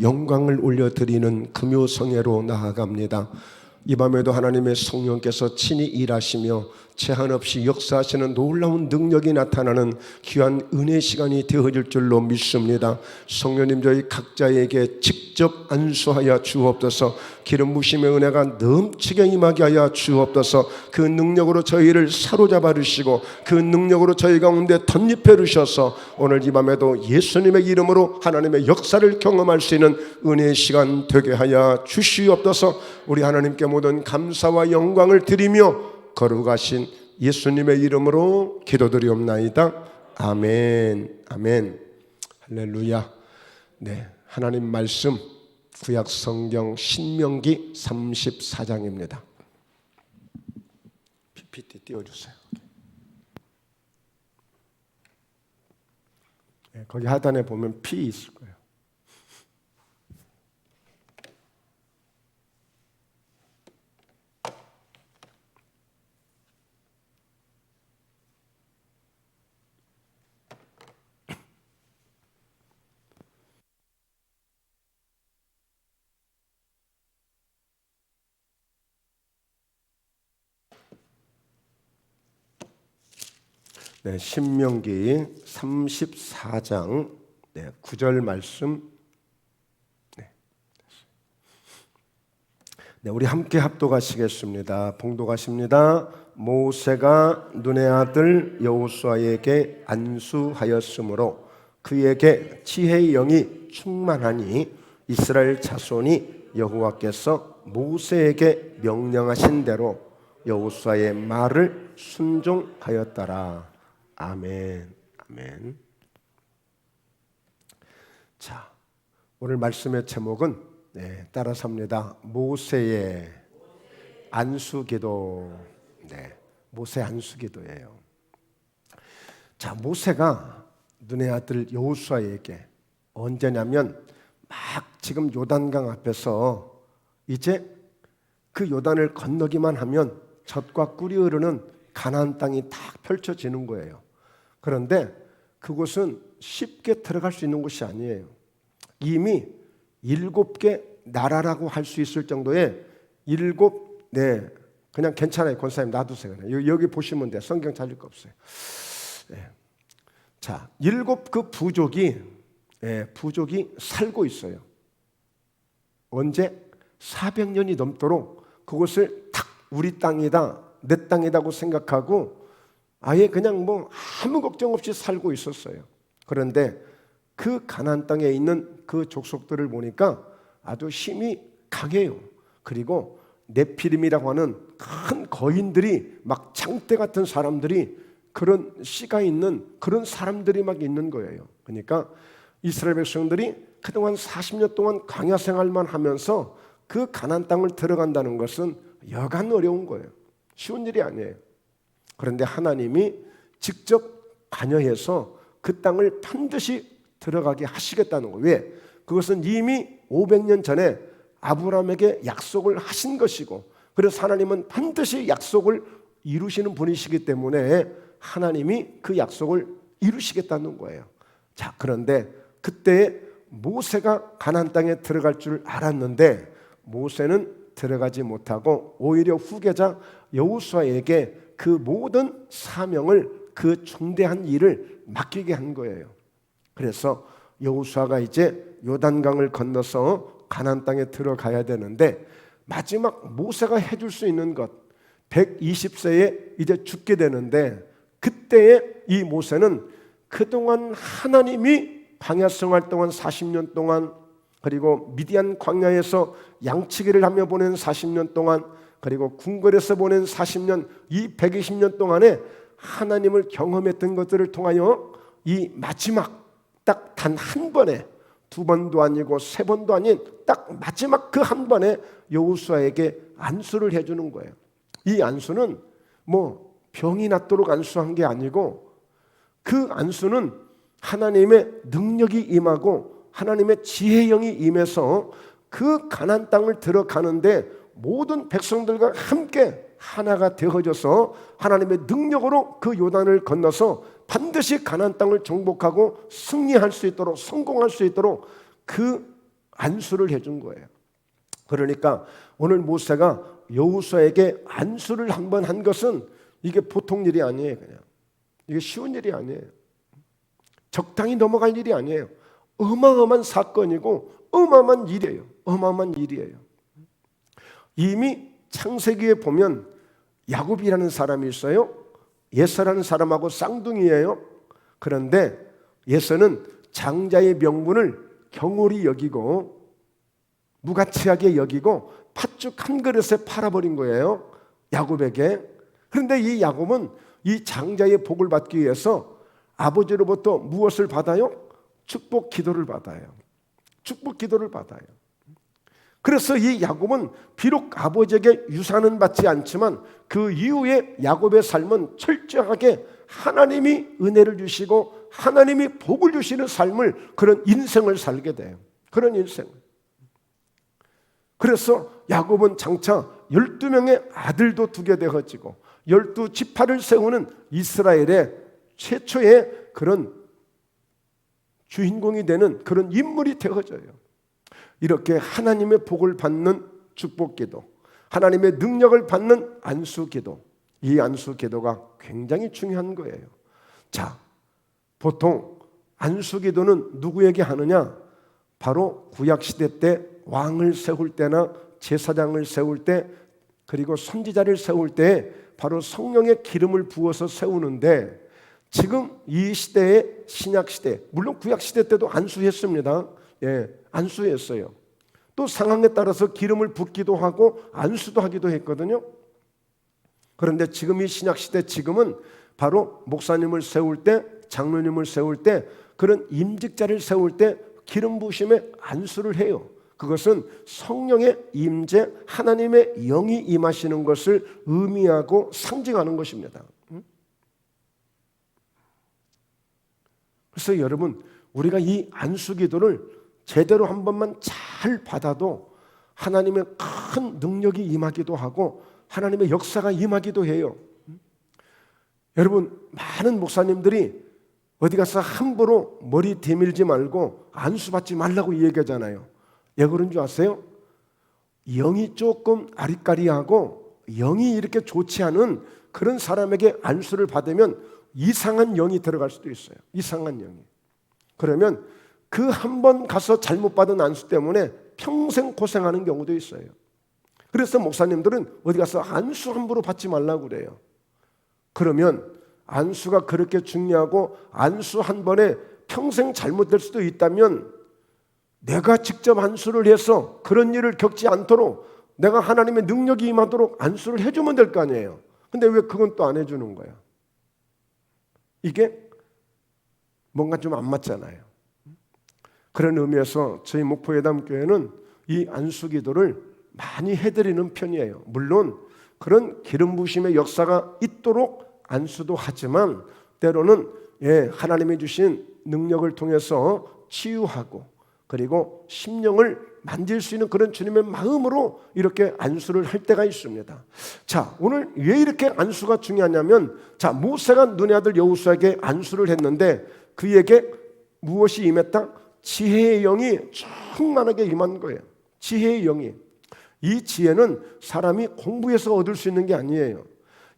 영광을 올려드리는 금요성회로 나아갑니다. 이 밤에도 하나님의 성령께서 친히 일하시며 제한 없이 역사하시는 놀라운 능력이 나타나는 귀한 은혜 시간이 되어질 줄로 믿습니다. 성령님, 저희 각자에게 직접 안수하여 주옵소서. 기름 부심의 은혜가 넘치게 임하게 하여 주옵소서. 그 능력으로 저희를 사로잡아 주시고 그 능력으로 저희 가운데 덧입혀 주셔서 오늘 이 밤에도 예수님의 이름으로 하나님의 역사를 경험할 수 있는 은혜의 시간 되게 하여 주시옵소서. 우리 하나님께 모든 감사와 영광을 드리며 거룩하신 예수님의 이름으로 기도드리옵나이다. 아멘. 아멘. 할렐루야. 네, 하나님 말씀 구약 성경 신명기 34장입니다. PPT 띄워주세요. 네, 거기 하단에 보면 P 있을 거예요. 네, 신명기 34장 9절 말씀. 네, 우리 함께 합독하시겠습니다. 봉독하십니다. 모세가 눈의 아들 여호수아에게 안수하였으므로 그에게 지혜의 영이 충만하니 이스라엘 자손이 여호와께서 모세에게 명령하신 대로 여호수아의 말을 순종하였더라. 아멘. 아멘. 자, 오늘 말씀의 제목은 따라서 합니다. 모세의 안수기도. 네, 모세 안수기도예요. 자, 모세가 눈의 아들 여호수아에게 언제냐면 막 지금 요단강 앞에서 이제 그 요단을 건너기만 하면 젖과 꿀이 흐르는 가나안 땅이 딱 펼쳐지는 거예요. 그런데 그곳은 쉽게 들어갈 수 있는 곳이 아니에요. 이미 7개 나라라고 할 수 있을 정도의 그냥 괜찮아요. 권사님 놔두세요. 여기 보시면 돼요. 성경 찾을 거 없어요. 자, 7 그 부족이 살고 있어요. 언제? 400년이 넘도록 그곳을 탁 우리 땅이다, 내 땅이다고 생각하고 아예 그냥 아무 걱정 없이 살고 있었어요. 그런데 그 가나안 땅에 있는 그 족속들을 보니까 아주 힘이 강해요. 그리고 네피림이라고 하는 큰 거인들이 막 장대 같은 사람들이 그런 씨가 있는 그런 사람들이 막 있는 거예요. 그러니까 이스라엘 백성들이 그동안 40년 동안 광야 생활만 하면서 그 가나안 땅을 들어간다는 것은 여간 어려운 거예요. 쉬운 일이 아니에요. 그런데 하나님이 직접 관여해서 그 땅을 반드시 들어가게 하시겠다는 거예요. 왜? 그것은 이미 500년 전에 아브라함에게 약속을 하신 것이고, 그래서 하나님은 반드시 약속을 이루시는 분이시기 때문에 하나님이 그 약속을 이루시겠다는 거예요. 자, 그런데 그때 모세가 가나안 땅에 들어갈 줄 알았는데 모세는 들어가지 못하고 오히려 후계자 여호수아에게 그 모든 사명을, 그 중대한 일을 맡기게 한 거예요. 그래서 여호수아가 이제 요단강을 건너서 가나안 땅에 들어가야 되는데 마지막 모세가 해줄 수 있는 것, 120세에 이제 죽게 되는데 그때에 이 모세는 그동안 하나님이 광야 생활 동안 40년 동안, 그리고 미디안 광야에서 양치기를 하며 보낸 40년 동안, 그리고 궁궐에서 보낸 40년, 이 120년 동안에 하나님을 경험했던 것들을 통하여 이 마지막 딱 단 한 번에, 2번도 아니고 3번도 아닌 딱 마지막 그 한 번에 여호수아에게 안수를 해주는 거예요. 이 안수는 병이 낫도록 안수한 게 아니고 그 안수는 하나님의 능력이 임하고 하나님의 지혜의 영이 임해서 그 가나안 땅을 들어가는데 모든 백성들과 함께 하나가 되어져서 하나님의 능력으로 그 요단을 건너서 반드시 가나안 땅을 정복하고 승리할 수 있도록, 성공할 수 있도록 그 안수를 해준 거예요. 그러니까 오늘 모세가 여호수아에게 안수를 한번 한 것은 이게 보통 일이 아니에요. 그냥 이게 쉬운 일이 아니에요. 적당히 넘어갈 일이 아니에요. 어마어마한 사건이고 어마어마한 일이에요. 어마어마한 일이에요. 이미 창세기에 보면 야곱이라는 사람이 있어요. 예서라는 사람하고 쌍둥이에요. 그런데 예서는 장자의 명분을 경홀히 여기고 무가치하게 여기고 팥죽 한 그릇에 팔아버린 거예요, 야곱에게. 그런데 이 야곱은 이 장자의 복을 받기 위해서 아버지로부터 무엇을 받아요? 축복 기도를 받아요. 축복 기도를 받아요. 그래서 이 야곱은 비록 아버지에게 유산은 받지 않지만 그 이후에 야곱의 삶은 철저하게 하나님이 은혜를 주시고 하나님이 복을 주시는 삶을, 그런 인생을 살게 돼요. 그런 인생을. 그래서 야곱은 장차 12명의 아들도 두게 되어지고 12지파를 세우는 이스라엘의 최초의 그런 주인공이 되는 그런 인물이 되어져요. 이렇게 하나님의 복을 받는 축복기도, 하나님의 능력을 받는 안수기도, 이 안수기도가 굉장히 중요한 거예요. 자, 보통 안수기도는 누구에게 하느냐? 바로 구약시대 때 왕을 세울 때나 제사장을 세울 때, 그리고 선지자를 세울 때 바로 성령의 기름을 부어서 세우는데, 지금 이 시대의 신약시대, 물론 구약시대 때도 안수했습니다. 안수했어요. 또 상황에 따라서 기름을 붓기도 하고 안수도 하기도 했거든요. 그런데 지금 이 신약시대, 지금은 바로 목사님을 세울 때, 장로님을 세울 때, 그런 임직자를 세울 때 기름 부으심에 안수를 해요. 그것은 성령의 임재, 하나님의 영이 임하시는 것을 의미하고 상징하는 것입니다. 그래서 여러분, 우리가 이 안수기도를 제대로 한 번만 잘 받아도 하나님의 큰 능력이 임하기도 하고 하나님의 역사가 임하기도 해요. 여러분, 많은 목사님들이 어디 가서 함부로 머리 대밀지 말고 안수받지 말라고 얘기하잖아요. 왜 그런 줄 아세요? 영이 조금 아리까리하고 영이 이렇게 좋지 않은 그런 사람에게 안수를 받으면 이상한 영이 들어갈 수도 있어요. 이상한 영이. 그러면 그 한 번 가서 잘못 받은 안수 때문에 평생 고생하는 경우도 있어요. 그래서 목사님들은 어디 가서 안수 함부로 받지 말라고 그래요. 그러면 안수가 그렇게 중요하고 안수 한 번에 평생 잘못될 수도 있다면 내가 직접 안수를 해서 그런 일을 겪지 않도록 내가 하나님의 능력이 임하도록 안수를 해주면 될 거 아니에요. 근데 왜 그건 또 안 해주는 거야? 이게 뭔가 좀 안 맞잖아요. 그런 의미에서 저희 목포예담교회는 이 안수기도를 많이 해드리는 편이에요. 물론 그런 기름 부으심의 역사가 있도록 안수도 하지만 때로는 하나님이 주신 능력을 통해서 치유하고 그리고 심령을 만질 수 있는 그런 주님의 마음으로 이렇게 안수를 할 때가 있습니다. 자, 오늘 왜 이렇게 안수가 중요하냐면, 자, 모세가 눈의 아들 여호수아에게 안수를 했는데 그에게 무엇이 임했다? 지혜의 영이 충만하게 임한 거예요. 지혜의 영이. 이 지혜는 사람이 공부해서 얻을 수 있는 게 아니에요.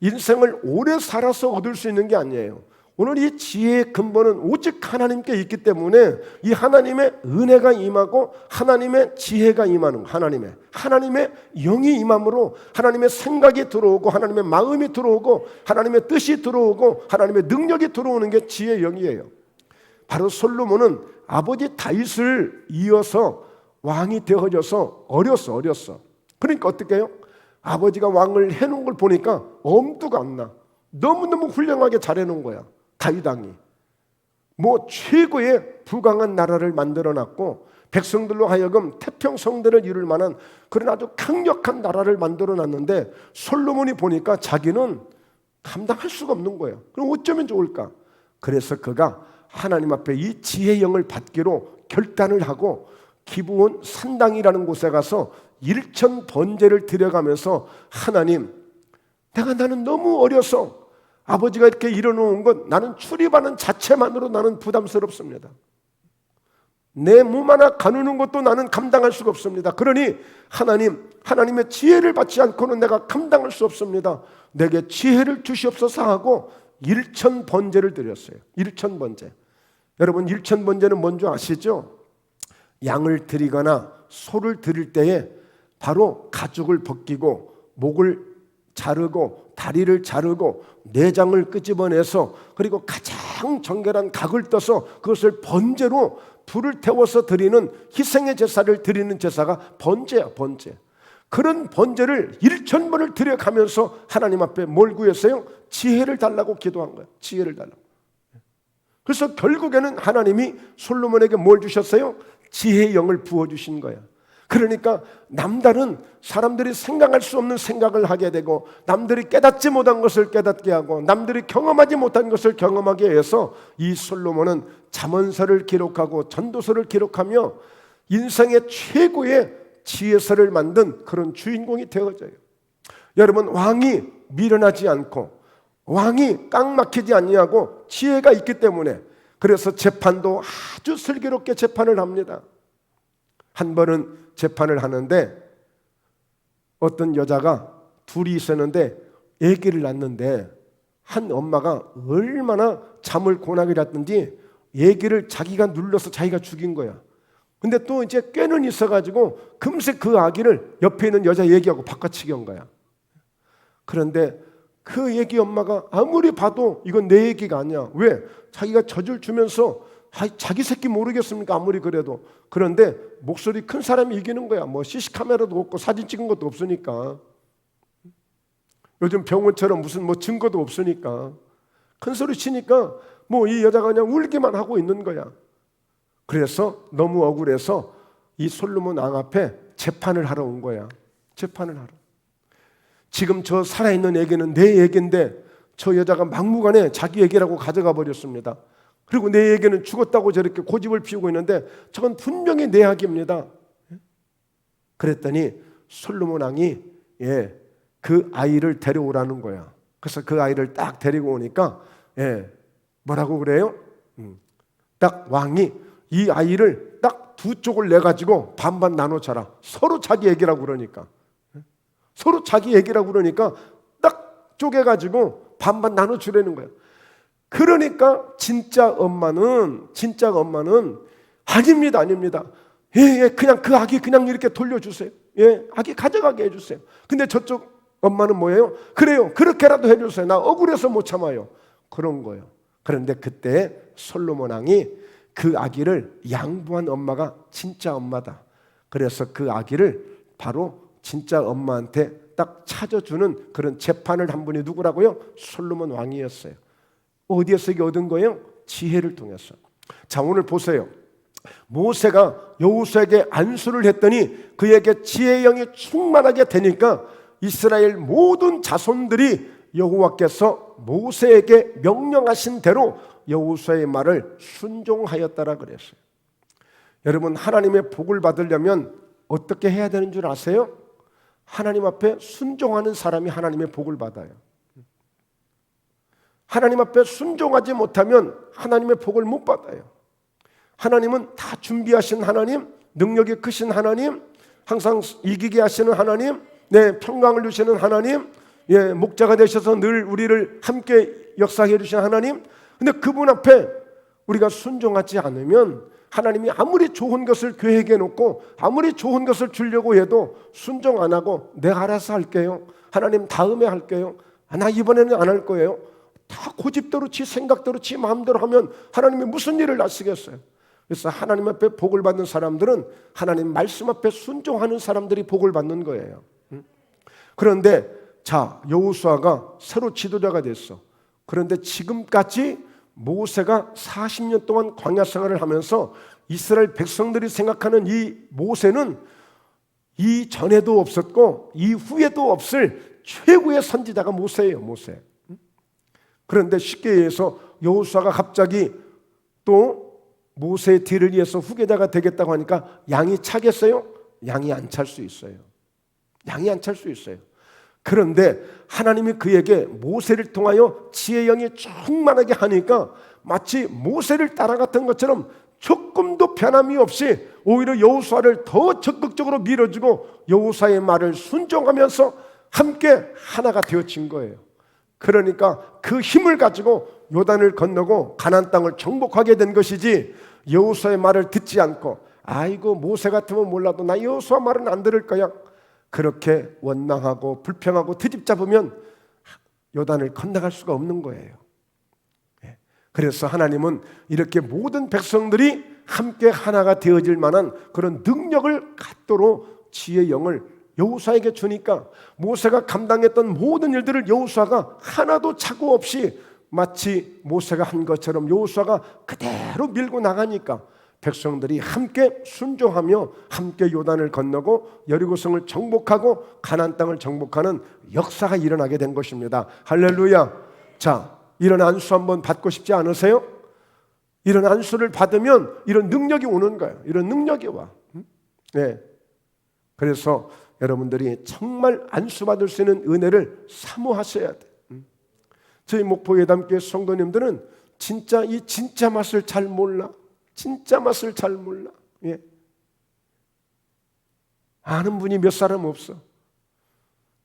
인생을 오래 살아서 얻을 수 있는 게 아니에요. 오늘 이 지혜의 근본은 오직 하나님께 있기 때문에 이 하나님의 은혜가 임하고 하나님의 지혜가 임하는, 하나님의 영이 임함으로 하나님의 생각이 들어오고 하나님의 마음이 들어오고 하나님의 뜻이 들어오고 하나님의 능력이 들어오는 게 지혜의 영이에요. 바로 솔로몬은 아버지 다윗을 이어서 왕이 되어져서 어렸어. 그러니까 어떻게 해요? 아버지가 왕을 해놓은 걸 보니까 엄두가 안 나. 너무너무 훌륭하게 잘해놓은 거야. 다윗 왕이 뭐 최고의 부강한 나라를 만들어놨고 백성들로 하여금 태평성대를 이룰 만한 그런 아주 강력한 나라를 만들어놨는데 솔로몬이 보니까 자기는 감당할 수가 없는 거예요. 그럼 어쩌면 좋을까? 그래서 그가 하나님 앞에 이 지혜의 영을 받기로 결단을 하고 기브온 산당이라는 곳에 가서 일천 번제를 드려가면서 하나님, 나는 너무 어려서 아버지가 이렇게 이뤄놓은 것 나는 출입하는 자체만으로 나는 부담스럽습니다. 내 몸 하나 가누는 것도 나는 감당할 수가 없습니다. 그러니 하나님의 지혜를 받지 않고는 내가 감당할 수 없습니다. 내게 지혜를 주시옵소서 하고 일천번제를 드렸어요. 일천번제. 여러분, 일천번제는 뭔지 아시죠? 양을 드리거나 소를 드릴 때에 바로 가죽을 벗기고 목을 자르고 다리를 자르고 내장을 끄집어내서 그리고 가장 정결한 각을 떠서 그것을 번제로 불을 태워서 드리는 희생의 제사를 드리는 제사가 번제야, 번제. 그런 번제를 1000번을 드려가면서 하나님 앞에 뭘 구했어요? 지혜를 달라고 기도한 거예요. 지혜를 달라고. 그래서 결국에는 하나님이 솔로몬에게 뭘 주셨어요? 지혜의 영을 부어주신 거예요. 그러니까 남다른 사람들이 생각할 수 없는 생각을 하게 되고, 남들이 깨닫지 못한 것을 깨닫게 하고, 남들이 경험하지 못한 것을 경험하게 해서 이 솔로몬은 잠언서를 기록하고 전도서를 기록하며 인생의 최고의 지혜서를 만든 그런 주인공이 되어져요. 여러분, 왕이 미련하지 않고 왕이 깡 막히지 아니하고 지혜가 있기 때문에, 그래서 재판도 아주 슬기롭게 재판을 합니다. 한 번은 재판을 하는데 어떤 여자가 둘이 있었는데 아기를 낳는데, 한 엄마가 얼마나 잠을 고나게 잤든지 아기를 자기가 눌러서 자기가 죽인 거야. 근데 또 이제 꾀는 있어가지고 금세 그 아기를 옆에 있는 여자 얘기하고 바꿔치기 한 거야. 그런데 그 애기 엄마가 아무리 봐도 이건 내 애기가 아니야. 왜? 자기가 젖을 주면서 자기 새끼 모르겠습니까? 아무리 그래도. 그런데 목소리 큰 사람이 이기는 거야. 뭐 CC카메라도 없고 사진 찍은 것도 없으니까. 요즘 병원처럼 무슨 뭐 증거도 없으니까. 큰 소리 치니까 뭐 이 여자가 그냥 울기만 하고 있는 거야. 그래서 너무 억울해서 이 솔로몬 왕 앞에 재판을 하러 온 거야. 재판을 하러. 지금 저 살아있는 애기는 내 애기인데 저 여자가 막무가내 자기 애기라고 가져가 버렸습니다. 그리고 내 애기는 죽었다고 저렇게 고집을 피우고 있는데 저건 분명히 내 아기입니다. 그랬더니 솔로몬 왕이 그 아이를 데려오라는 거야. 그래서 그 아이를 딱 데리고 오니까 뭐라고 그래요? 딱 왕이 이 아이를 딱 두 쪽을 내가지고 반반 나눠줘라. 서로 자기 애기라고 그러니까. 서로 자기 얘기라고 그러니까 딱 쪼개가지고 반반 나눠주라는 거예요. 그러니까 진짜 엄마는 아닙니다. 그냥 그 아기 그냥 이렇게 돌려주세요. 아기 가져가게 해주세요. 근데 저쪽 엄마는 뭐예요? 그래요, 그렇게라도 해주세요. 나 억울해서 못 참아요. 그런 거예요. 그런데 그때 솔로몬 왕이 그 아기를 양보한 엄마가 진짜 엄마다. 그래서 그 아기를 바로 진짜 엄마한테 딱 찾아주는 그런 재판을 한 분이 누구라고요? 솔로몬 왕이었어요. 어디에서 이게 얻은 거예요? 지혜를 통해서. 자, 오늘 보세요. 모세가 여호수아에게 안수를 했더니 그에게 지혜의 영이 충만하게 되니까 이스라엘 모든 자손들이 여호와께서 모세에게 명령하신 대로 여호수아의 말을 순종하였다라 그랬어요. 여러분, 하나님의 복을 받으려면 어떻게 해야 되는 줄 아세요? 하나님 앞에 순종하는 사람이 하나님의 복을 받아요. 하나님 앞에 순종하지 못하면 하나님의 복을 못 받아요. 하나님은 다 준비하신 하나님, 능력이 크신 하나님, 항상 이기게 하시는 하나님, 평강을 주시는 하나님, 목자가 되셔서 늘 우리를 함께 역사해 주신 하나님. 근데 그분 앞에 우리가 순종하지 않으면 하나님이 아무리 좋은 것을 계획해 놓고 아무리 좋은 것을 주려고 해도 순종 안 하고 내가 알아서 할게요. 하나님 다음에 할게요. 나 이번에는 안 할 거예요. 다 고집대로 지 생각대로 지 마음대로 하면 하나님이 무슨 일을 하시겠어요? 그래서 하나님 앞에 복을 받는 사람들은 하나님 말씀 앞에 순종하는 사람들이 복을 받는 거예요. 그런데 자, 여호수아가 새로 지도자가 됐어. 그런데 지금까지 모세가 40년 동안 광야 생활을 하면서 이스라엘 백성들이 생각하는 이 모세는 이전에도 없었고 이후에도 없을 최고의 선지자가 모세예요. 모세. 그런데 쉽게 얘기해서 여호수아가 갑자기 또 모세의 뒤를 이어서 후계자가 되겠다고 하니까 양이 차겠어요? 양이 안 찰 수 있어요. 양이 안 찰 수 있어요. 그런데 하나님이 그에게 모세를 통하여 지혜의 영이 충만하게 하니까 마치 모세를 따라갔던 것처럼 조금 조금도 변함이 없이 오히려 여호수아를 더 적극적으로 밀어주고 여호수아의 말을 순종하면서 함께 하나가 되어진 거예요. 그러니까 그 힘을 가지고 요단을 건너고 가나안 땅을 정복하게 된 것이지, 여호수아의 말을 듣지 않고 아이고 모세 같으면 몰라도 나 여호수아 말은 안 들을 거야, 그렇게 원망하고 불평하고 트집 잡으면 요단을 건너갈 수가 없는 거예요. 그래서 하나님은 이렇게 모든 백성들이 함께 하나가 되어질 만한 그런 능력을 갖도록 지혜의 영을 여호수아에게 주니까 모세가 감당했던 모든 일들을 여호수아가 하나도 착오 없이 마치 모세가 한 것처럼 여호수아가 그대로 밀고 나가니까 백성들이 함께 순종하며 함께 요단을 건너고 여리고성을 정복하고 가나안 땅을 정복하는 역사가 일어나게 된 것입니다. 할렐루야. 자, 이런 안수 한번 받고 싶지 않으세요? 이런 안수를 받으면 이런 능력이 오는 거예요. 이런 능력이 와. 네. 그래서 여러분들이 정말 안수 받을 수 있는 은혜를 사모하셔야 돼. 저희 목포예담교회 성도님들은 진짜 이 진짜 맛을 잘 몰라. 진짜 맛을 잘 몰라. 예. 아는 분이 몇 사람 없어.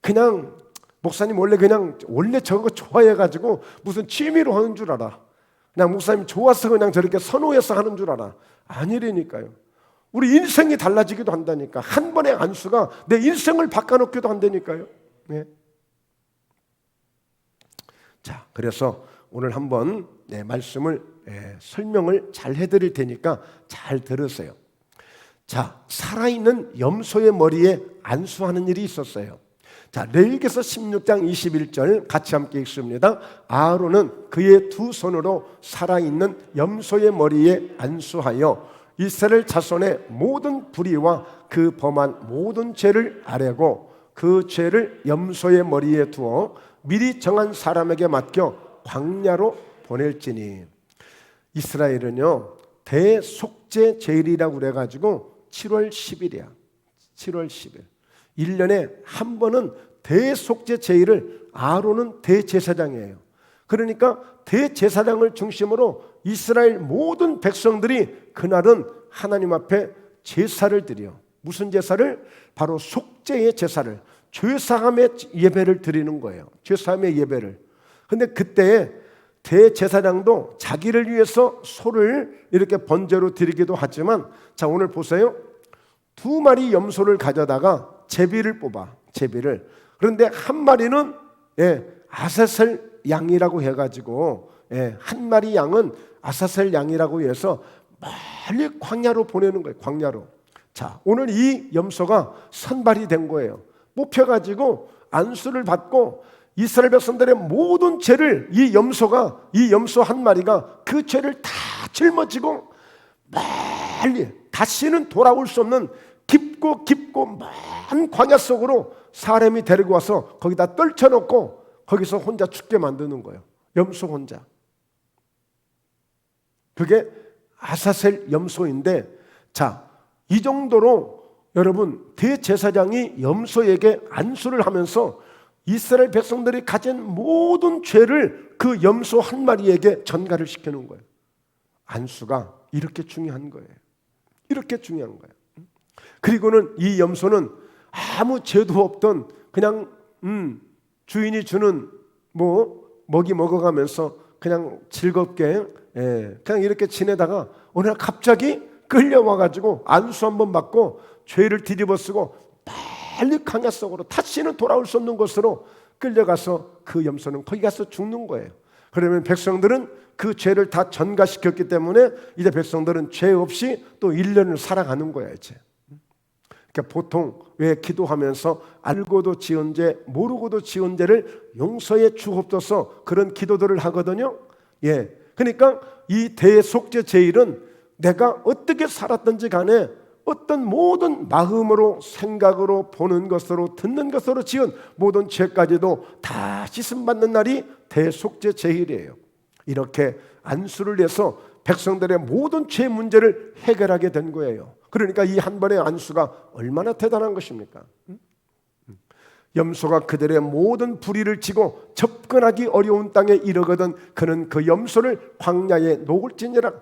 그냥 목사님 원래 저거 좋아해가지고 무슨 취미로 하는 줄 알아. 그냥 목사님 좋아서 그냥 저렇게 선호해서 하는 줄 알아. 아니라니까요. 우리 인생이 달라지기도 한다니까. 한 번의 안수가 내 인생을 바꿔놓기도 한다니까요. 네. 자, 그래서 오늘 한번 말씀을 설명을 잘 해드릴 테니까 잘 들으세요. 자, 살아있는 염소의 머리에 안수하는 일이 있었어요. 자, 레위기서 16장 21절 같이 함께 읽습니다. 아론은 그의 두 손으로 살아있는 염소의 머리에 안수하여 이스라엘 자손의 모든 불의와 그 범한 모든 죄를 아뢰고 그 죄를 염소의 머리에 두어 미리 정한 사람에게 맡겨 광야로 보낼지니. 이스라엘은요 대속죄 제일이라고 그래가지고 7월 10일이야 7월 10일 1년에 한 번은 대속죄 제일을, 아론은 대제사장이에요. 그러니까 대제사장을 중심으로 이스라엘 모든 백성들이 그날은 하나님 앞에 제사를 드려. 무슨 제사를? 바로 속죄의 제사를, 죄사함의 예배를 드리는 거예요. 죄사함의 예배를. 근데 그때 대제사장도 자기를 위해서 소를 이렇게 번제로 드리기도 하지만, 자 오늘 보세요. 2마리 염소를 가져다가 제비를 뽑아. 제비를. 그런데 한 마리는 아사셀 양이라고 해가지고 한 마리 양은 아사셀 양이라고 해서 멀리 광야로 보내는 거예요. 광야로. 자, 오늘 이 염소가 선발이 된 거예요. 뽑혀가지고 안수를 받고 이스라엘 백성들의 모든 죄를 이 염소 한 마리가 그 죄를 다 짊어지고 멀리 다시는 돌아올 수 없는 깊고 먼 광야 속으로 사람이 데리고 와서 거기다 떨쳐놓고 거기서 혼자 죽게 만드는 거예요. 염소 혼자. 그게 아사셀 염소인데, 자, 이 정도로 여러분 대제사장이 염소에게 안수를 하면서 이스라엘 백성들이 가진 모든 죄를 그 염소 한 마리에게 전가를 시켜놓은 거예요. 안수가 이렇게 중요한 거예요. 이렇게 중요한 거예요. 그리고는 이 염소는 아무 죄도 없던 그냥 주인이 주는 먹이 먹어가면서 그냥 즐겁게 그냥 이렇게 지내다가 어느 날 갑자기 끌려와가지고 안수 한번 받고 죄를 뒤집어쓰고 빨리 광야 속으로 다시는 돌아올 수 없는 곳으로 끌려가서 그 염소는 거기 가서 죽는 거예요. 그러면 백성들은 그 죄를 다 전가시켰기 때문에 이제 백성들은 죄 없이 또 1년을 살아가는 거야 이제. 그러니까 보통 왜 기도하면서 알고도 지은 죄, 모르고도 지은 죄를 용서해 주옵소서 그런 기도들을 하거든요. 그러니까 이 대속죄 제일은 내가 어떻게 살았든지 간에 어떤 모든 마음으로, 생각으로, 보는 것으로, 듣는 것으로 지은 모든 죄까지도 다 씻음받는 날이 대속죄 제일이에요. 이렇게 안수를 해서 백성들의 모든 죄 문제를 해결하게 된 거예요. 그러니까 이 한 번의 안수가 얼마나 대단한 것입니까? 염소가 그들의 모든 불의를 지고 접근하기 어려운 땅에 이르거든 그는 그 염소를 광야에 놓을지니라.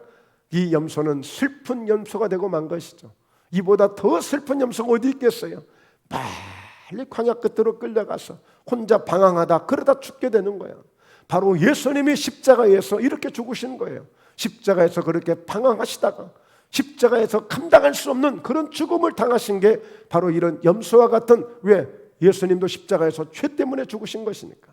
이 염소는 슬픈 염소가 되고 만 것이죠. 이보다 더 슬픈 염소가 어디 있겠어요? 빨리 광야 끝으로 끌려가서 혼자 방황하다 그러다 죽게 되는 거예요. 바로 예수님이 십자가에서 이렇게 죽으신 거예요. 십자가에서 그렇게 방황하시다가 십자가에서 감당할 수 없는 그런 죽음을 당하신 게 바로 이런 염소와 같은, 왜? 예수님도 십자가에서 죄 때문에 죽으신 것이니까.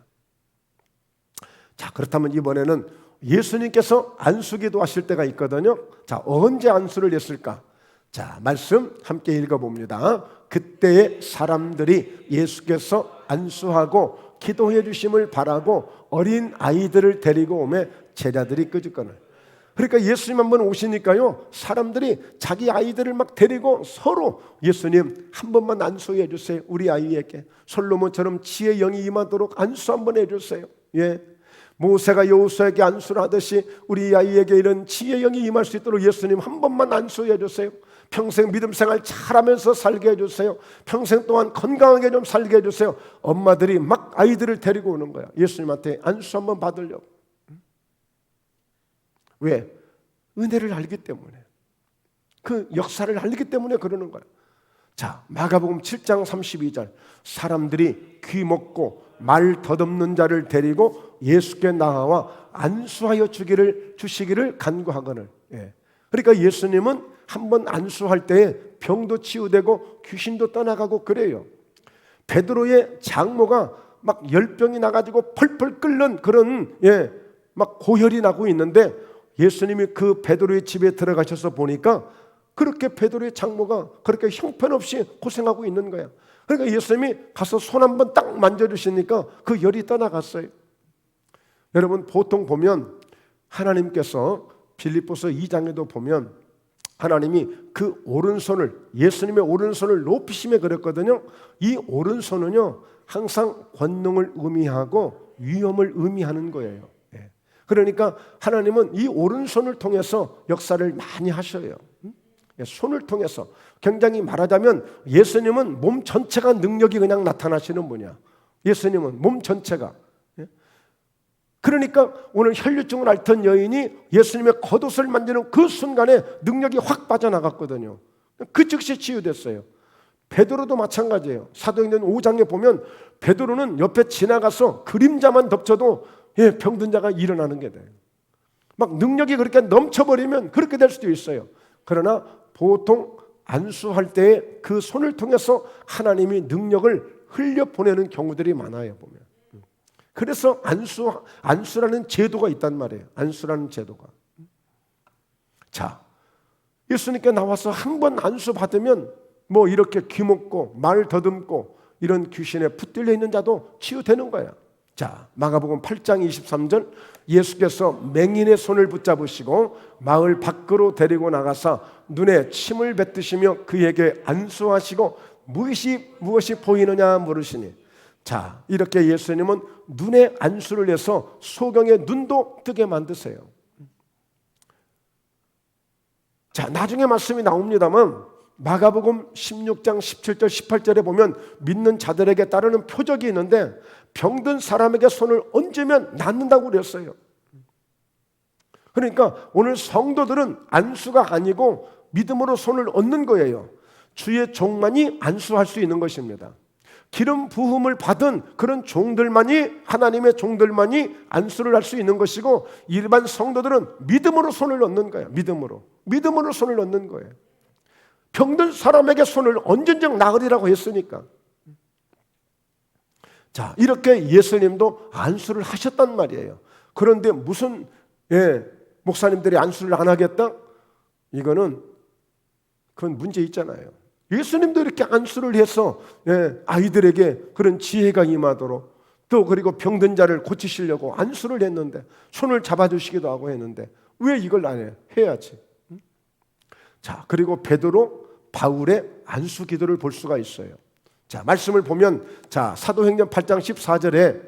자, 그렇다면 이번에는 예수님께서 안수기도 하실 때가 있거든요. 자, 언제 안수를 했을까? 자, 말씀 함께 읽어봅니다. 그때의 사람들이 예수께서 안수하고 기도해 주심을 바라고 어린 아이들을 데리고 오매 제자들이 끄집거늘. 그러니까 예수님 한번 오시니까요, 사람들이 자기 아이들을 막 데리고 서로 예수님 한 번만 안수해 주세요. 우리 아이에게 솔로몬처럼 지혜의 영이 임하도록 안수 한번 해주세요. 예, 모세가 여호수아에게 안수를 하듯이 우리 아이에게 이런 지혜의 영이 임할 수 있도록 예수님 한 번만 안수해 주세요. 평생 믿음 생활 잘하면서 살게 해주세요. 평생 동안 건강하게 좀 살게 해주세요. 엄마들이 막 아이들을 데리고 오는 거야. 예수님한테 안수 한번 받으려고. 왜? 은혜를 알기 때문에, 그 역사를 알기 때문에 그러는 거야. 자, 마가복음 7장 32절, 사람들이 귀 먹고 말 덧없는 자를 데리고 예수께 나와 안수하여 주시기를 간구하거늘. 예. 그러니까 예수님은 한번 안수할 때에 병도 치유되고 귀신도 떠나가고 그래요. 베드로의 장모가 막 열병이 나가지고 펄펄 끓는 그런, 예, 막 고혈이 나고 있는데 예수님이 그 베드로의 집에 들어가셔서 보니까 그렇게 베드로의 장모가 그렇게 형편없이 고생하고 있는 거야. 그러니까 예수님이 가서 손 한번 딱 만져주시니까 그 열이 떠나갔어요. 여러분, 보통 보면 하나님께서 빌립보서 2장에도 보면 하나님이 그 오른손을, 예수님의 오른손을 높이심에 그랬거든요. 이 오른손은요 항상 권능을 의미하고 위엄을 의미하는 거예요. 그러니까 하나님은 이 오른손을 통해서 역사를 많이 하셔요. 손을 통해서. 굉장히 말하자면 예수님은 몸 전체가 능력이 그냥 나타나시는 분이야. 예수님은 몸 전체가. 그러니까 오늘 혈류증을 앓던 여인이 예수님의 겉옷을 만지는 그 순간에 능력이 확 빠져나갔거든요. 그 즉시 치유됐어요. 베드로도 마찬가지예요. 사도행전 5장에 보면 베드로는 옆에 지나가서 그림자만 덮쳐도, 예, 병든 자가 일어나는 게 돼요. 막 능력이 그렇게 넘쳐버리면 그렇게 될 수도 있어요. 그러나 보통 안수할 때에 그 손을 통해서 하나님이 능력을 흘려보내는 경우들이 많아요, 보면. 그래서 안수라는 제도가 있단 말이에요. 안수라는 제도가. 자, 예수님께 나와서 한 번 안수 받으면 뭐 이렇게 귀먹고 말 더듬고 이런 귀신에 붙들려 있는 자도 치유되는 거야. 자, 마가복음 8장 23절, 예수께서 맹인의 손을 붙잡으시고 마을 밖으로 데리고 나가사 눈에 침을 뱉으시며 그에게 안수하시고 무엇이 보이느냐 물으시니. 자, 이렇게 예수님은 눈에 안수를 해서 소경의 눈도 뜨게 만드세요. 자, 나중에 말씀이 나옵니다만 마가복음 16장 17절 18절에 보면 믿는 자들에게 따르는 표적이 있는데 병든 사람에게 손을 얹으면 낫는다고 그랬어요. 그러니까 오늘 성도들은 안수가 아니고 믿음으로 손을 얹는 거예요. 주의 종만이 안수할 수 있는 것입니다. 기름 부음을 받은 그런 종들만이, 하나님의 종들만이 안수를 할 수 있는 것이고, 일반 성도들은 믿음으로 손을 얹는 거예요. 믿음으로 손을 얹는 거예요. 병든 사람에게 손을 얹은 적 나으리라고 했으니까. 자, 이렇게 예수님도 안수를 하셨단 말이에요. 그런데 무슨, 예, 목사님들이 안수를 안 하겠다? 이거는 그건 문제 있잖아요. 예수님도 이렇게 안수를 해서, 예, 아이들에게 그런 지혜가 임하도록, 또 그리고 병든 자를 고치시려고 안수를 했는데, 손을 잡아주시기도 하고 했는데 왜 이걸 안 해요? 해야지. 자, 그리고 베드로, 바울의 안수 기도를 볼 수가 있어요. 자, 말씀을 보면, 자, 사도행전 8장 14절에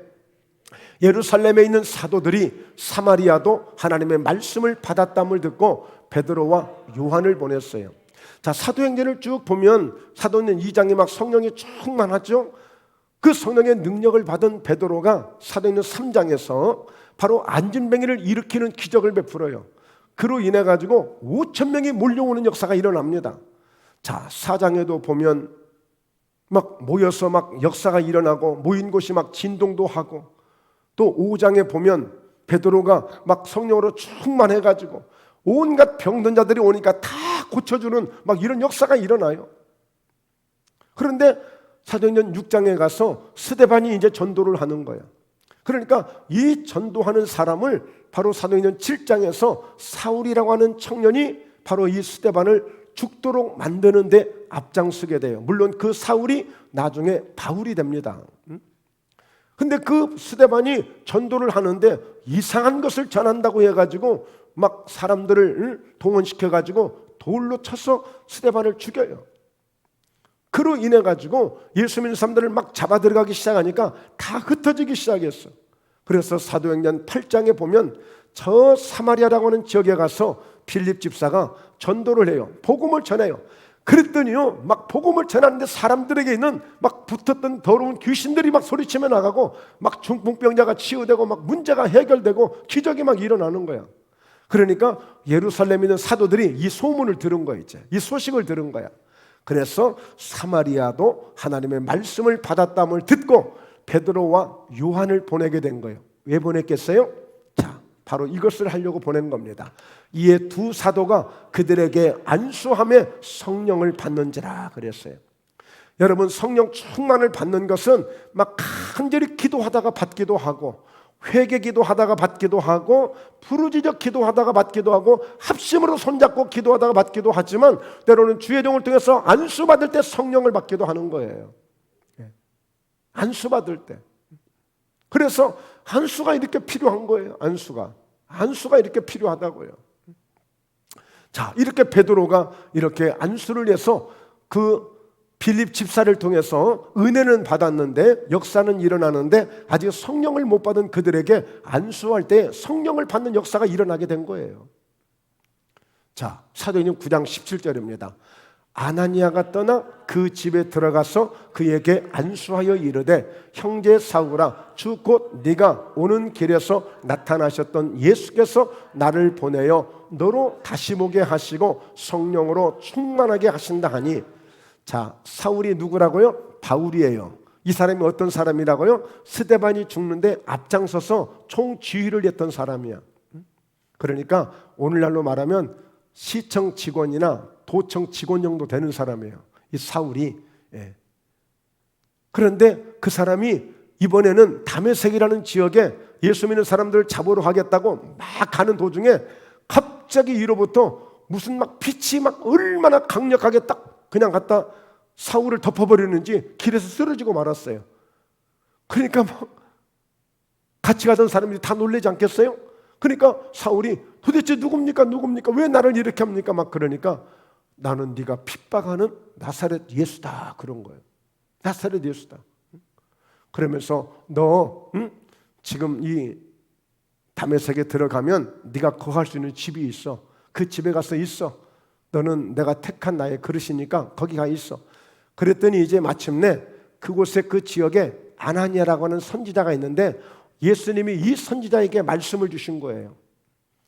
예루살렘에 있는 사도들이 사마리아도 하나님의 말씀을 받았담을 듣고 베드로와 요한을 보냈어요. 자, 사도행전을 쭉 보면 사도행전 2장에 막 성령이 충만하죠. 그 성령의 능력을 받은 베드로가 사도행전 3장에서 바로 안진뱅이를 일으키는 기적을 베풀어요. 그로 인해 가지고 5천 명이 몰려오는 역사가 일어납니다. 자, 4장에도 보면 막 모여서 막 역사가 일어나고 모인 곳이 막 진동도 하고, 또 5장에 보면 베드로가 막 성령으로 충만해 가지고 온갖 병든 자들이 오니까 다 고쳐주는 막 이런 역사가 일어나요. 그런데 사도행전 6장에 가서 스데반이 이제 전도를 하는 거야. 그러니까 이 전도하는 사람을 바로 사도행전 7장에서 사울이라고 하는 청년이 바로 이 스데반을 죽도록 만드는데 앞장서게 돼요. 물론 그 사울이 나중에 바울이 됩니다. 근데 그 스데반이 전도를 하는데 이상한 것을 전한다고 해가지고 막 사람들을 동원시켜가지고 돌로 쳐서 스데반을 죽여요. 그로 인해 가지고 예수 믿는 사람들을 막 잡아 들어가기 시작하니까 다 흩어지기 시작했어. 그래서 사도행전 8장에 보면 저 사마리아라고 하는 지역에 가서 빌립 집사가 전도를 해요. 복음을 전해요. 그랬더니요, 막 복음을 전하는데 사람들에게 있는 막 붙었던 더러운 귀신들이 막 소리치며 나가고, 막 중풍병자가 치유되고, 막 문제가 해결되고, 기적이 막 일어나는 거야. 그러니까 예루살렘에 있는 사도들이 이 소문을 들은 거야. 이제 이 소식을 들은 거야. 그래서 사마리아도 하나님의 말씀을 받았다함을 듣고 베드로와 요한을 보내게 된 거예요. 왜 보냈겠어요? 자, 바로 이것을 하려고 보낸 겁니다. 이에 두 사도가 그들에게 안수함에 성령을 받는지라 그랬어요. 여러분, 성령 충만을 받는 것은 막 간절히 기도하다가 받기도 하고, 회개 기도하다가 받기도 하고, 부르짖어 기도하다가 받기도 하고, 합심으로 손잡고 기도하다가 받기도 하지만 때로는 주의 종을 통해서 안수 받을 때 성령을 받기도 하는 거예요. 안수 받을 때. 그래서 안수가 이렇게 필요한 거예요. 안수가 이렇게 필요하다고요. 자, 이렇게 베드로가 이렇게 안수를 해서 그 빌립 집사를 통해서 은혜는 받았는데, 역사는 일어나는데 아직 성령을 못 받은 그들에게 안수할 때 성령을 받는 역사가 일어나게 된 거예요. 자, 사도행전 9장 17절입니다. 아나니아가 떠나 그 집에 들어가서 그에게 안수하여 이르되, 형제 사울아, 주 곧 네가 오는 길에서 나타나셨던 예수께서 나를 보내어 너로 다시 보게 하시고 성령으로 충만하게 하신다 하니. 자, 사울이 누구라고요? 바울이에요. 이 사람이 어떤 사람이라고요? 스데반이 죽는데 앞장서서 총지휘를 했던 사람이야. 그러니까 오늘날로 말하면 시청 직원이나 도청 직원 정도 되는 사람이에요, 이 사울이. 그런데 그 사람이 이번에는 다메섹이라는 지역에 예수 믿는 사람들을 잡으러 가겠다고 막 가는 도중에 갑자기 위로부터 무슨 막 빛이 막 얼마나 강력하게 딱 그냥 갖다 사울을 덮어버리는지 길에서 쓰러지고 말았어요. 그러니까 막 같이 가던 사람들이 다 놀라지 않겠어요? 그러니까 사울이 도대체 누굽니까? 왜 나를 이렇게 합니까? 막 그러니까 나는 네가 핍박하는 나사렛 예수다, 그런 거예요. 나사렛 예수다. 그러면서 너 지금 이 다메섹에 들어가면 네가 거할 수 있는 집이 있어. 그 집에 가서 있어. 너는 내가 택한 나의 그릇이니까 거기 가 있어. 그랬더니 이제 마침내 그곳에, 그 지역에 아나니아라고 하는 선지자가 있는데 예수님이 이 선지자에게 말씀을 주신 거예요.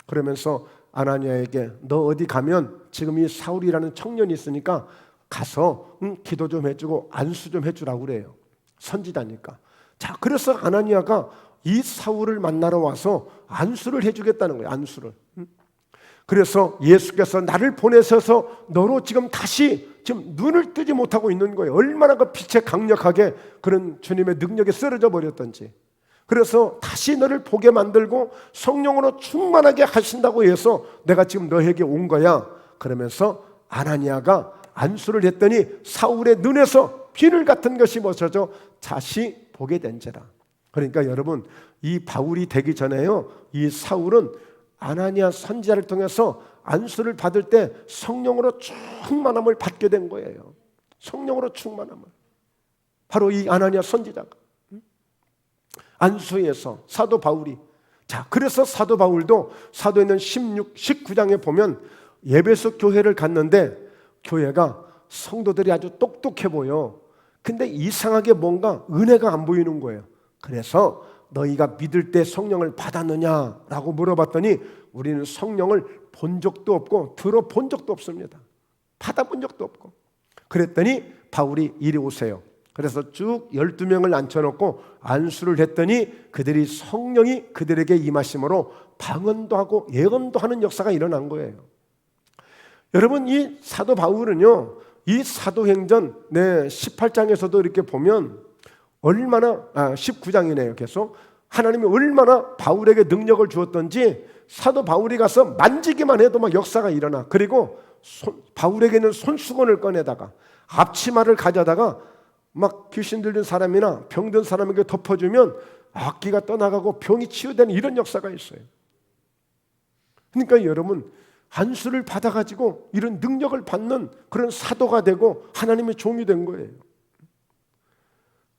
그러면서 아나니아에게 너 어디 가면 지금 이 사울이라는 청년이 있으니까 가서 기도 좀 해주고 안수 좀 해주라고 그래요. 선지자니까. 자, 그래서 아나니아가 이 사울을 만나러 와서 안수를 해주겠다는 거예요. 안수를. 그래서 예수께서 나를 보내셔서 너로 지금 다시 지금 눈을 뜨지 못하고 있는 거예요. 얼마나 그 빛에 강력하게 그런 주님의 능력에 쓰러져 버렸던지. 그래서 다시 너를 보게 만들고 성령으로 충만하게 하신다고 해서 내가 지금 너에게 온 거야. 그러면서 아나니아가 안수를 했더니 사울의 눈에서 비늘 같은 것이 벗어져 다시 보게 된지라. 그러니까 여러분, 이 바울이 되기 전에요, 이 사울은 아나니아 선지자를 통해서 안수를 받을 때 성령으로 충만함을 받게 된 거예요. 성령으로 충만함을. 바로 이 아나니아 선지자가 안수에서 사도 바울이. 자, 그래서 사도 바울도 사도행전 19장에 보면 예배소 교회를 갔는데 교회가 성도들이 아주 똑똑해 보여. 근데 이상하게 뭔가 은혜가 안 보이는 거예요. 그래서 너희가 믿을 때 성령을 받았느냐라고 물어봤더니 우리는 성령을 본 적도 없고 들어본 적도 없습니다. 받아본 적도 없고. 그랬더니 바울이 이리 오세요. 그래서 쭉 12명을 앉혀놓고 안수를 했더니 그들이 성령이 그들에게 임하심으로 방언도 하고 예언도 하는 역사가 일어난 거예요. 여러분, 이 사도 바울은요, 이 사도행전 18장에서도 이렇게 보면 얼마나 19장이네요. 계속 하나님이 얼마나 바울에게 능력을 주었던지 사도 바울이 가서 만지기만 해도 막 역사가 일어나. 그리고 바울에게는 손수건을 꺼내다가 앞치마를 가져다가 막 귀신 들린 사람이나 병든 사람에게 덮어주면 악기가 떠나가고 병이 치유되는 이런 역사가 있어요. 그러니까 여러분, 안수를 받아가지고 이런 능력을 받는 그런 사도가 되고 하나님의 종이 된 거예요.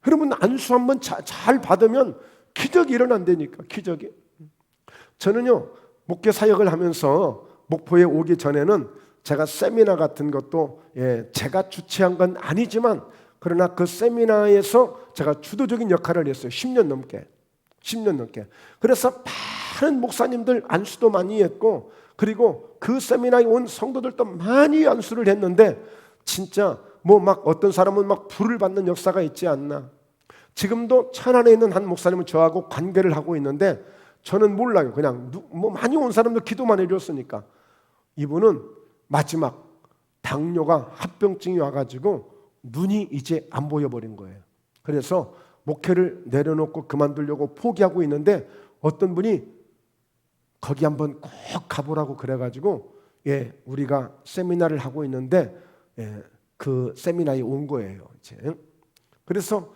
여러분, 안수 한번 잘 받으면 기적이 일어난다니까. 기적이. 저는요, 목회 사역을 하면서 목포에 오기 전에는 제가 세미나 같은 것도 제가 주최한 건 아니지만 그러나 그 세미나에서 제가 주도적인 역할을 했어요. 10년 넘게. 그래서 많은 목사님들 안수도 많이 했고, 그리고 그 세미나에 온 성도들도 많이 안수를 했는데 진짜 뭐 막 어떤 사람은 막 불을 받는 역사가 있지 않나. 지금도 천안에 있는 한 목사님은 저하고 관계를 하고 있는데 저는 몰라요. 그냥 뭐 많이 온 사람도 기도만 해줬으니까. 이분은 마지막 당뇨가 합병증이 와가지고 눈이 이제 안 보여버린 거예요. 그래서 목회를 내려놓고 그만두려고 포기하고 있는데 어떤 분이 거기 한번 꼭 가보라고 그래가지고 우리가 세미나를 하고 있는데 그 세미나에 온 거예요. 이제. 그래서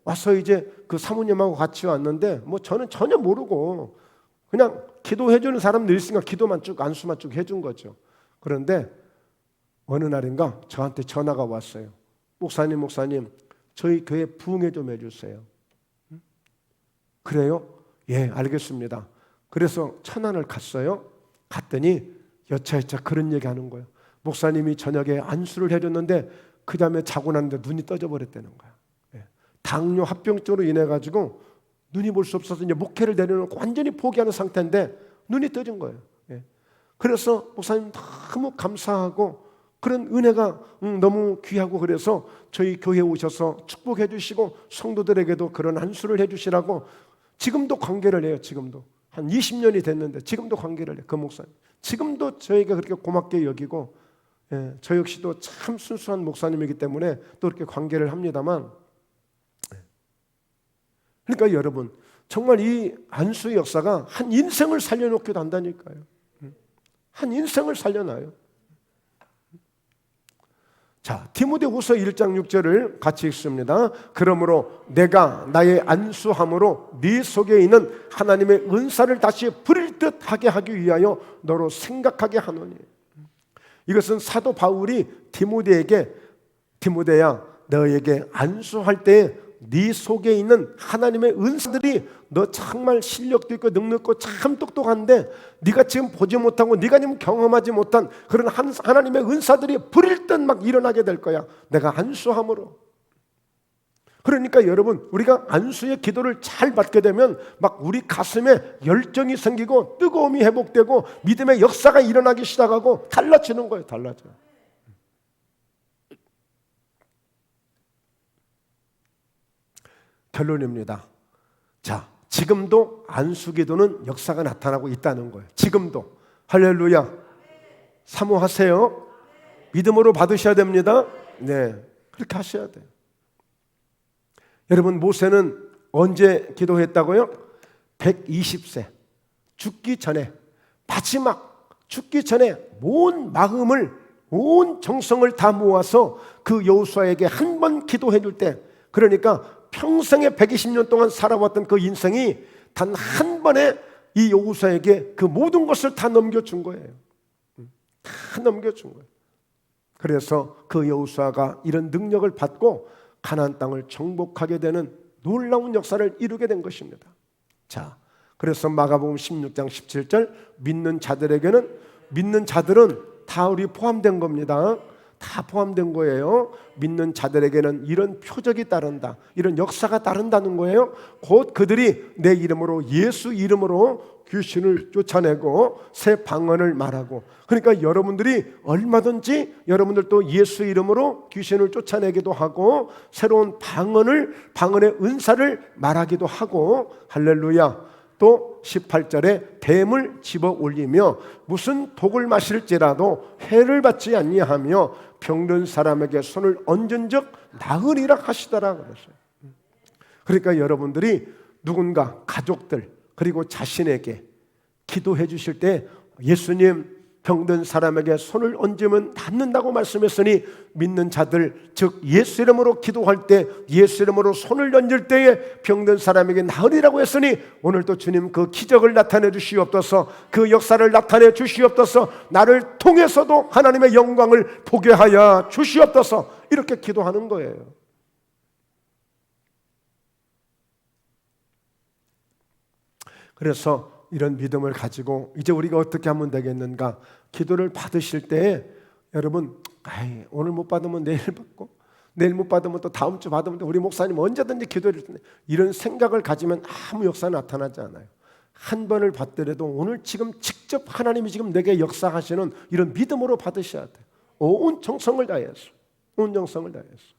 와서 이제 그 사모님하고 같이 왔는데 뭐 저는 전혀 모르고 그냥 기도해주는 사람들 있으니까 기도만 쭉 안수만 쭉 해준 거죠. 그런데 어느 날인가 저한테 전화가 왔어요. 목사님 저희 교회 부흥회 좀 해주세요. 그래요? 예, 알겠습니다. 그래서 천안을 갔어요. 갔더니 여차여차 그런 얘기 하는 거예요. 목사님이 저녁에 안수를 해줬는데 그 다음에 자고 났는데 눈이 떠져 버렸다는 거야. 당뇨 합병증으로 인해 가지고 눈이 볼 수 없어서 이제 목회를 내려놓고 완전히 포기하는 상태인데 눈이 떠진 거예요. 그래서 목사님 너무 감사하고 그런 은혜가 너무 귀하고 그래서 저희 교회에 오셔서 축복해 주시고 성도들에게도 그런 안수를 해 주시라고 지금도 관계를 해요. 지금도 한 20년이 됐는데 지금도 관계를 해요. 그 목사님 지금도 저희가 그렇게 고맙게 여기고 저 역시도 참 순수한 목사님이기 때문에 또 이렇게 관계를 합니다만, 그러니까 여러분 정말 이 안수의 역사가 한 인생을 살려놓기도 한다니까요. 한 인생을 살려놔요. 자, 디모데후서 1장 6절을 같이 읽습니다. 그러므로 내가 나의 안수함으로 네 속에 있는 하나님의 은사를 다시 부릴 듯 하게 하기 위하여 너로 생각하게 하노니. 이것은 사도 바울이 디모데에게 디모데야 너에게 안수할 때에 네 속에 있는 하나님의 은사들이 너 정말 실력도 있고 능력도 참 똑똑한데 네가 지금 보지 못하고 네가 지금 경험하지 못한 그런 하나님의 은사들이 부릴 듯 막 일어나게 될 거야. 내가 안수함으로. 그러니까 여러분 우리가 안수의 기도를 잘 받게 되면 막 우리 가슴에 열정이 생기고 뜨거움이 회복되고 믿음의 역사가 일어나기 시작하고 달라지는 거예요. 달라져요. 결론입니다. 자, 지금도 안수기도는 역사가 나타나고 있다는 거예요. 지금도. 할렐루야. 사모하세요. 믿음으로 받으셔야 됩니다. 네, 그렇게 하셔야 돼요. 여러분 모세는 언제 기도했다고요? 120세 죽기 전에, 마지막 죽기 전에 온 마음을 온 정성을 다 모아서 그 여호수아에게 한 번 기도해 줄 때, 그러니까 평생에 120년 동안 살아왔던 그 인생이 단 한 번에 이 여호수아에게 그 모든 것을 다 넘겨준 거예요. 다 넘겨준 거예요. 그래서 그 여호수아가 이런 능력을 받고 가나안 땅을 정복하게 되는 놀라운 역사를 이루게 된 것입니다. 자, 그래서 마가복음 16장 17절 믿는 자들은 다 우리 포함된 겁니다. 다 포함된 거예요. 믿는 자들에게는 이런 표적이 따른다, 이런 역사가 따른다는 거예요. 곧 그들이 내 이름으로, 예수 이름으로 귀신을 쫓아내고 새 방언을 말하고. 그러니까 여러분들이 얼마든지 여러분들도 예수 이름으로 귀신을 쫓아내기도 하고 새로운 방언의 은사를 말하기도 하고. 할렐루야. 또 18절에 뱀을 집어 올리며 무슨 독을 마실지라도 해를 받지 아니하며 병든 사람에게 손을 얹은즉 나으리라 하시더라 그랬어요. 그러니까 여러분들이 누군가, 가족들, 그리고 자신에게 기도해 주실 때 예수님 병든 사람에게 손을 얹으면 낫는다고 말씀했으니 믿는 자들, 즉 예수 이름으로 기도할 때, 예수 이름으로 손을 얹을 때에 병든 사람에게 나으리라고 했으니 오늘도 주님 그 기적을 나타내 주시옵소서, 그 역사를 나타내 주시옵소서, 나를 통해서도 하나님의 영광을 보게 하여 주시옵소서, 이렇게 기도하는 거예요. 그래서 이런 믿음을 가지고 이제 우리가 어떻게 하면 되겠는가? 기도를 받으실 때 여러분, 오늘 못 받으면 내일 받고, 내일 못 받으면 또 다음 주 받으면 우리 목사님 언제든지 기도해 줄 텐데, 이런 생각을 가지면 아무 역사 나타나지 않아요. 한 번을 받더라도 오늘 지금 직접 하나님이 지금 내게 역사하시는 이런 믿음으로 받으셔야 돼요. 온 정성을 다해서, 온 정성을 다해서.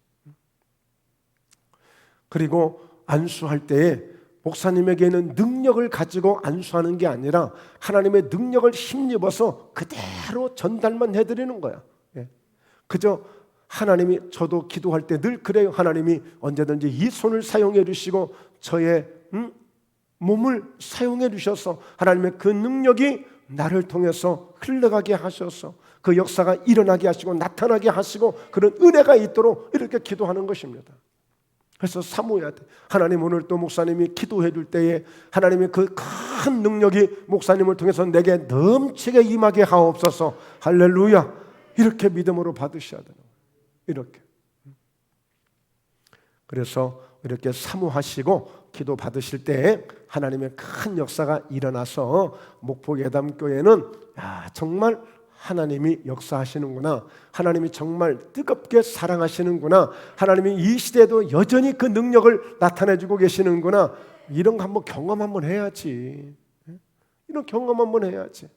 그리고 안수할 때에 목사님에게는 능력을 가지고 안수하는 게 아니라 하나님의 능력을 힘입어서 그대로 전달만 해드리는 거야. 그저 하나님이, 저도 기도할 때 늘 그래요. 하나님이 언제든지 이 손을 사용해 주시고 저의 몸을 사용해 주셔서 하나님의 그 능력이 나를 통해서 흘러가게 하셔서 그 역사가 일어나게 하시고 나타나게 하시고 그런 은혜가 있도록 이렇게 기도하는 것입니다. 그래서 사모해야 돼. 하나님, 오늘 또 목사님이 기도해 줄 때에 하나님의 그 큰 능력이 목사님을 통해서 내게 넘치게 임하게 하옵소서. 할렐루야. 이렇게 믿음으로 받으셔야 되는 거예요. 이렇게. 그래서 이렇게 사모하시고 기도 받으실 때 하나님의 큰 역사가 일어나서 목포예담교회는 정말 하나님이 역사하시는구나, 하나님이 정말 뜨겁게 사랑하시는구나, 하나님이 이 시대에도 여전히 그 능력을 나타내주고 계시는구나, 이런 거 한번 경험 한번 해야지. 이런 경험 한번 해야지.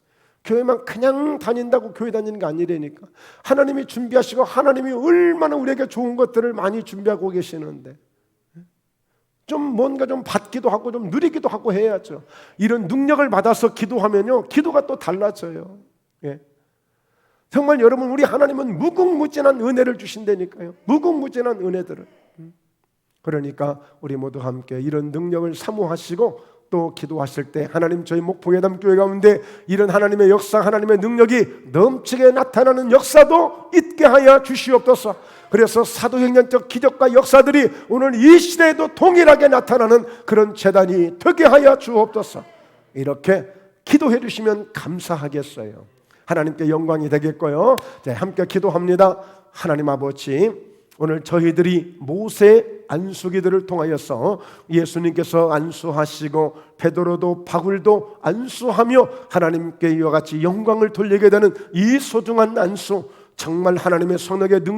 교회만 그냥 다닌다고 교회 다니는 게 아니라니까. 하나님이 준비하시고 하나님이 얼마나 우리에게 좋은 것들을 많이 준비하고 계시는데 좀 뭔가 좀 받기도 하고 좀 누리기도 하고 해야죠. 이런 능력을 받아서 기도하면요, 기도가 또 달라져요. 정말 여러분, 우리 하나님은 무궁무진한 은혜를 주신다니까요. 무궁무진한 은혜들을. 그러니까 우리 모두 함께 이런 능력을 사모하시고 또 기도하실 때 하나님, 저희 목포예담교회 가운데 이런 하나님의 역사, 하나님의 능력이 넘치게 나타나는 역사도 있게 하여 주시옵소서. 그래서 사도행전적 기적과 역사들이 오늘 이 시대에도 동일하게 나타나는 그런 재단이 되게 하여 주옵소서. 이렇게 기도해 주시면 감사하겠어요. 하나님께 영광이 되겠고요. 자, 함께 기도합니다. 하나님 아버지, 오늘 저희들이 모세 안수기들을 통하여서 예수님께서 안수하시고 베드로도 바울도 안수하며 하나님께 이와 같이 영광을 돌리게 되는 이 소중한 안수, 정말 하나님의 성령의 능력